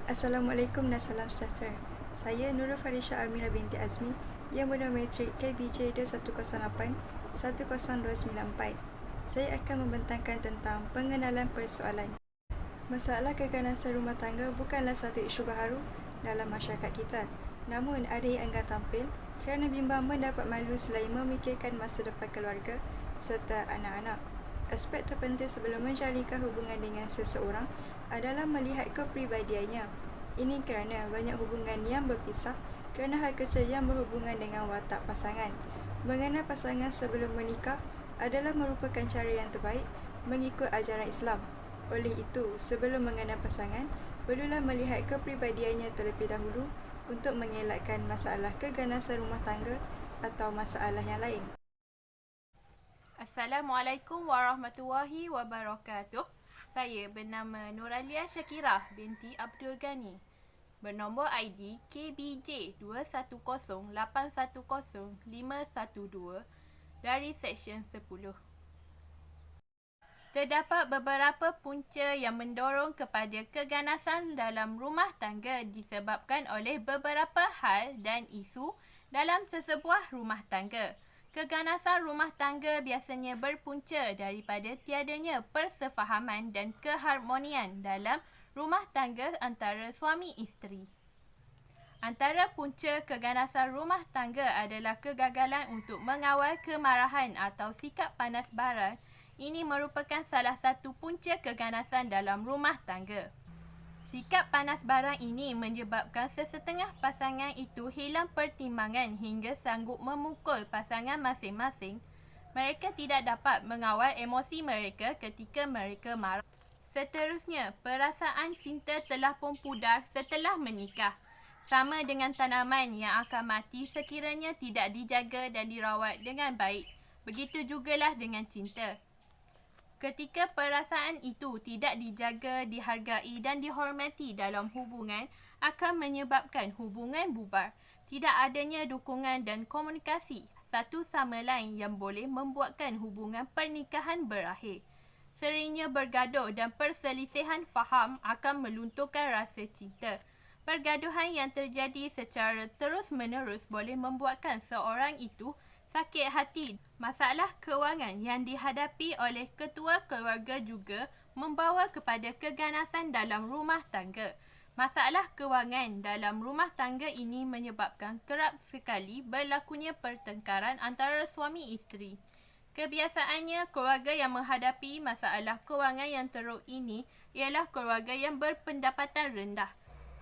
Assalamualaikum dan salam sejahtera. Saya Nurul Farisha Amira binti Azmi yang bernometrik KBJ 2108-10294. Saya akan membentangkan tentang pengenalan persoalan. Masalah keganasan rumah tangga bukanlah satu isu baharu dalam masyarakat kita. Namun ada yang enggan tampil kerana bimbang mendapat malu selain memikirkan masa depan keluarga serta anak-anak. Aspek terpenting sebelum menjalinkan hubungan dengan seseorang adalah melihat kepribadiannya. Ini kerana banyak hubungan yang berpisah kerana hal kecil yang berhubungan dengan watak pasangan. Mengenal pasangan sebelum menikah adalah merupakan cara yang terbaik mengikut ajaran Islam. Oleh itu, sebelum mengenal pasangan, perlulah melihat kepribadiannya terlebih dahulu untuk mengelakkan masalah keganasan rumah tangga atau masalah yang lain. Assalamualaikum warahmatullahi wabarakatuh. Saya bernama Nuralia Syakirah binti Abdul Ghani. Bernombor ID KBJ 2108100512 dari Seksyen 10. Terdapat beberapa punca yang mendorong kepada keganasan dalam rumah tangga disebabkan oleh beberapa hal dan isu dalam sesebuah rumah tangga. Keganasan rumah tangga biasanya berpunca daripada tiadanya persefahaman dan keharmonian dalam rumah tangga antara suami isteri. Antara punca keganasan rumah tangga adalah kegagalan untuk mengawal kemarahan atau sikap panas baran. Ini merupakan salah satu punca keganasan dalam rumah tangga. Sikap panas barang ini menyebabkan sesetengah pasangan itu hilang pertimbangan hingga sanggup memukul pasangan masing-masing. Mereka tidak dapat mengawal emosi mereka ketika mereka marah. Seterusnya, perasaan cinta telah pun pudar setelah menikah. Sama dengan tanaman yang akan mati sekiranya tidak dijaga dan dirawat dengan baik. Begitu jugalah dengan cinta. Ketika perasaan itu tidak dijaga, dihargai dan dihormati dalam hubungan, akan menyebabkan hubungan bubar. Tidak adanya dukungan dan komunikasi satu sama lain yang boleh membuatkan hubungan pernikahan berakhir. Seringnya bergaduh dan perselisihan faham akan melunturkan rasa cinta. Pergaduhan yang terjadi secara terus-menerus boleh membuatkan seorang itu sakit hati. Masalah kewangan yang dihadapi oleh ketua keluarga juga membawa kepada keganasan dalam rumah tangga. Masalah kewangan dalam rumah tangga ini menyebabkan kerap sekali berlakunya pertengkaran antara suami isteri. Kebiasaannya, keluarga yang menghadapi masalah kewangan yang teruk ini ialah keluarga yang berpendapatan rendah.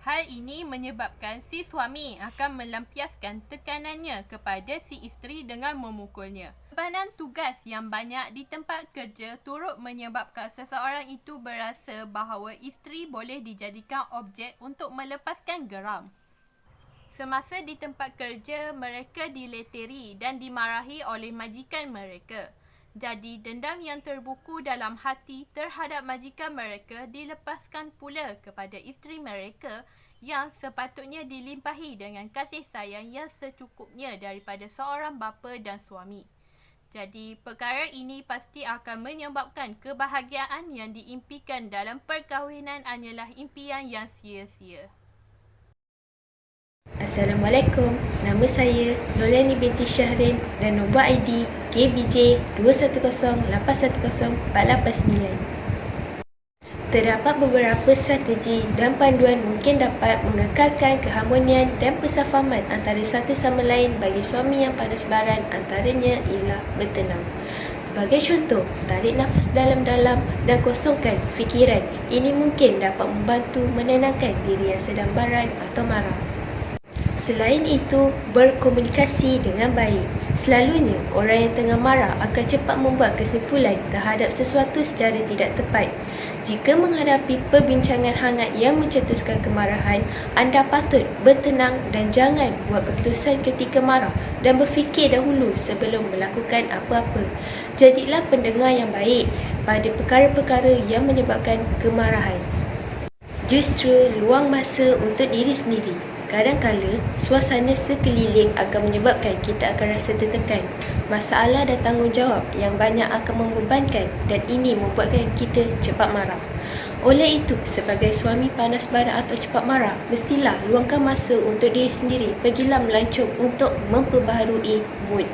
Hal ini menyebabkan si suami akan melampiaskan tekanannya kepada si isteri dengan memukulnya. Bebanan tugas yang banyak di tempat kerja turut menyebabkan seseorang itu berasa bahawa isteri boleh dijadikan objek untuk melepaskan geram. Semasa di tempat kerja, mereka dileteri dan dimarahi oleh majikan mereka. Jadi, dendam yang terbuku dalam hati terhadap majikan mereka dilepaskan pula kepada isteri mereka yang sepatutnya dilimpahi dengan kasih sayang yang secukupnya daripada seorang bapa dan suami. Jadi, perkara ini pasti akan menyebabkan kebahagiaan yang diimpikan dalam perkahwinan hanyalah impian yang sia-sia. Assalamualaikum, nama saya Nolani binti Syahrin dan nombor ID KBJ 2108104889. Terdapat beberapa strategi dan panduan mungkin dapat mengekalkan keharmonian dan persefahaman antara satu sama lain bagi suami yang panas baran, antaranya ialah bertenang. Sebagai contoh, tarik nafas dalam-dalam dan kosongkan fikiran. Ini mungkin dapat membantu menenangkan diri yang sedang baran atau marah. Selain itu, berkomunikasi dengan baik. Selalunya, orang yang tengah marah akan cepat membuat kesimpulan terhadap sesuatu secara tidak tepat. Jika menghadapi perbincangan hangat yang mencetuskan kemarahan, anda patut bertenang dan jangan buat keputusan ketika marah dan berfikir dahulu sebelum melakukan apa-apa. Jadilah pendengar yang baik pada perkara-perkara yang menyebabkan kemarahan. Justru luang masa untuk diri sendiri. Kadang-kala, suasana sekeliling akan menyebabkan kita akan rasa tertekan. Masalah dan tanggungjawab yang banyak akan membebankan dan ini membuatkan kita cepat marah. Oleh itu, sebagai suami panas baran atau cepat marah, mestilah luangkan masa untuk diri sendiri. Pergilah melancong untuk memperbaharui mood.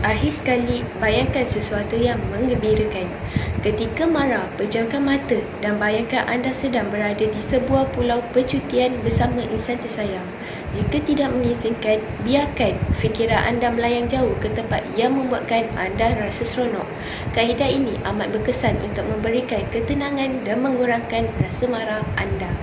Akhir sekali, bayangkan sesuatu yang menggembirakan. Ketika marah, pejamkan mata dan bayangkan anda sedang berada di sebuah pulau percutian bersama insan tersayang. Jika tidak mengizinkan, biarkan fikiran anda melayang jauh ke tempat yang membuatkan anda rasa seronok. Kaedah ini amat berkesan untuk memberikan ketenangan dan mengurangkan rasa marah anda.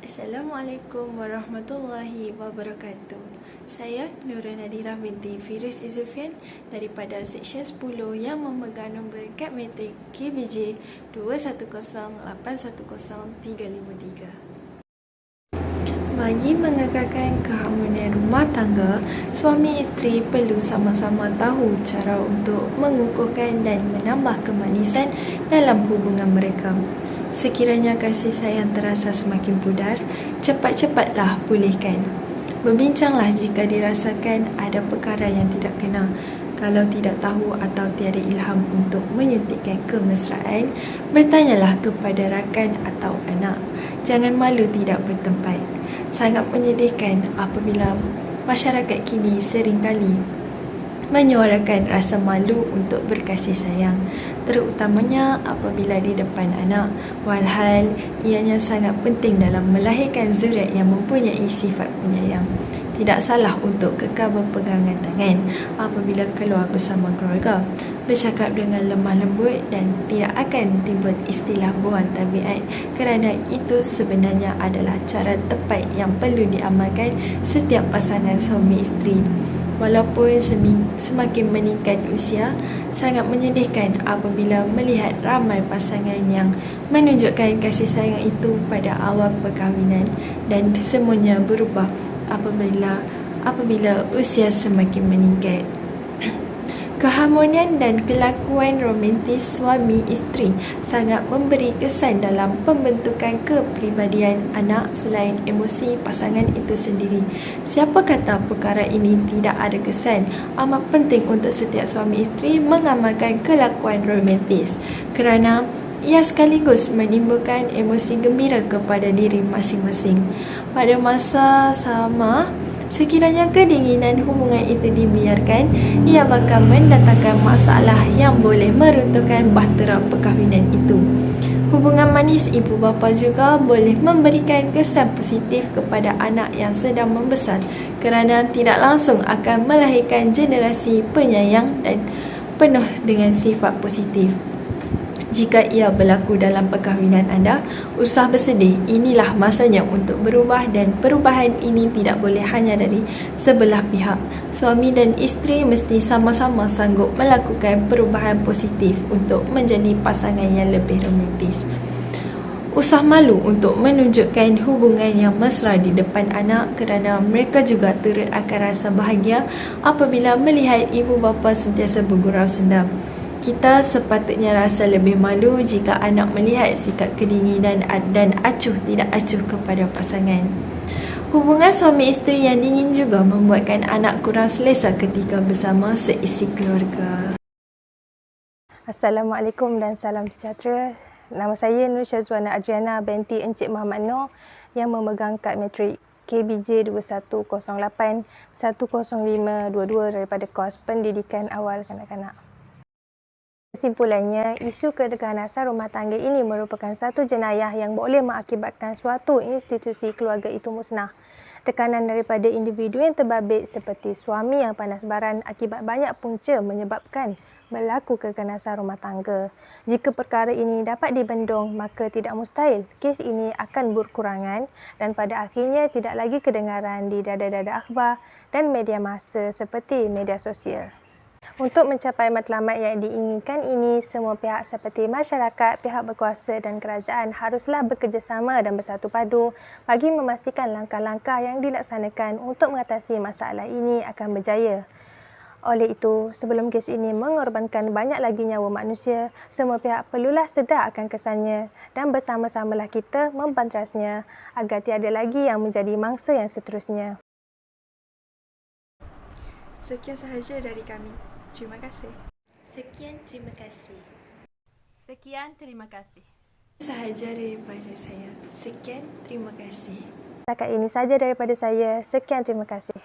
Assalamualaikum warahmatullahi wabarakatuh. Saya Nurul Nadirah binti Firis Izufian daripada Seksyen 10 yang memegang nombor kad matrik KBJ 210810-353. Bagi mengekalkan keharmonian rumah tangga, suami isteri perlu sama-sama tahu cara untuk mengukuhkan dan menambah kemanisan dalam hubungan mereka. Sekiranya kasih sayang terasa semakin pudar, cepat-cepatlah pulihkan. Berbincanglah jika dirasakan ada perkara yang tidak kena. Kalau tidak tahu atau tiada ilham untuk menyuntikkan kemesraan, bertanyalah kepada rakan atau anak. Jangan malu tidak bertempat. Sangat menyedihkan apabila masyarakat kini seringkali menyuarakan rasa malu untuk berkasih sayang, terutamanya apabila di depan anak. Walhal ianya sangat penting dalam melahirkan zuriat yang mempunyai sifat penyayang. Tidak salah untuk kekal berpegangan tangan apabila keluar bersama keluarga, bercakap dengan lemah lembut dan tidak akan timbul istilah buang tabiat, kerana itu sebenarnya adalah cara tepat yang perlu diamalkan setiap pasangan suami isteri. Walaupun semakin meningkat usia, sangat menyedihkan apabila melihat ramai pasangan yang menunjukkan kasih sayang itu pada awal perkahwinan dan semuanya berubah apabila usia semakin meningkat. Keharmonian dan kelakuan romantis suami isteri sangat memberi kesan dalam pembentukan kepribadian anak selain emosi pasangan itu sendiri. Siapa kata perkara ini tidak ada kesan? Amat penting untuk setiap suami isteri mengamalkan kelakuan romantis kerana ia sekaligus menimbulkan emosi gembira kepada diri masing-masing. Pada masa sama, sekiranya kedinginan hubungan itu dibiarkan, ia bakal mendatangkan masalah yang boleh meruntuhkan bahtera perkahwinan itu. Hubungan manis ibu bapa juga boleh memberikan kesan positif kepada anak yang sedang membesar kerana tidak langsung akan melahirkan generasi penyayang dan penuh dengan sifat positif. Jika ia berlaku dalam perkahwinan anda, usah bersedih. Inilah masanya untuk berubah dan perubahan ini tidak boleh hanya dari sebelah pihak. Suami dan isteri mesti sama-sama sanggup melakukan perubahan positif untuk menjadi pasangan yang lebih romantis. Usah malu untuk menunjukkan hubungan yang mesra di depan anak kerana mereka juga turut akan rasa bahagia apabila melihat ibu bapa sentiasa bergurau sendam. Kita sepatutnya rasa lebih malu jika anak melihat sikap kedinginan dan acuh tidak acuh kepada pasangan. Hubungan suami isteri yang dingin juga membuatkan anak kurang selesa ketika bersama seisi keluarga. Assalamualaikum dan salam sejahtera. Nama saya Nur Syazwana Adriana binti Encik Muhammad Noor yang memegang kad matrik KBJ 2108-10522 daripada kos Pendidikan Awal Kanak-kanak. Kesimpulannya, isu keganasan rumah tangga ini merupakan satu jenayah yang boleh mengakibatkan suatu institusi keluarga itu musnah. Tekanan daripada individu yang terbabit seperti suami yang panas baran akibat banyak punca menyebabkan berlaku keganasan rumah tangga. Jika perkara ini dapat dibendung, maka tidak mustahil kes ini akan berkurangan dan pada akhirnya tidak lagi kedengaran di dada-dada akhbar dan media massa seperti media sosial. Untuk mencapai matlamat yang diinginkan ini, semua pihak seperti masyarakat, pihak berkuasa dan kerajaan haruslah bekerjasama dan bersatu padu bagi memastikan langkah-langkah yang dilaksanakan untuk mengatasi masalah ini akan berjaya. Oleh itu, sebelum kes ini mengorbankan banyak lagi nyawa manusia, semua pihak perlulah sedar akan kesannya dan bersama-samalah kita membanterasnya agar tiada lagi yang menjadi mangsa yang seterusnya. Sekian sahaja dari kami. Terima kasih. Sekian, terima kasih. Sekian, terima kasih. Sahaja daripada saya. Sekian, terima kasih. Setakat ini saja daripada saya. Sekian, terima kasih.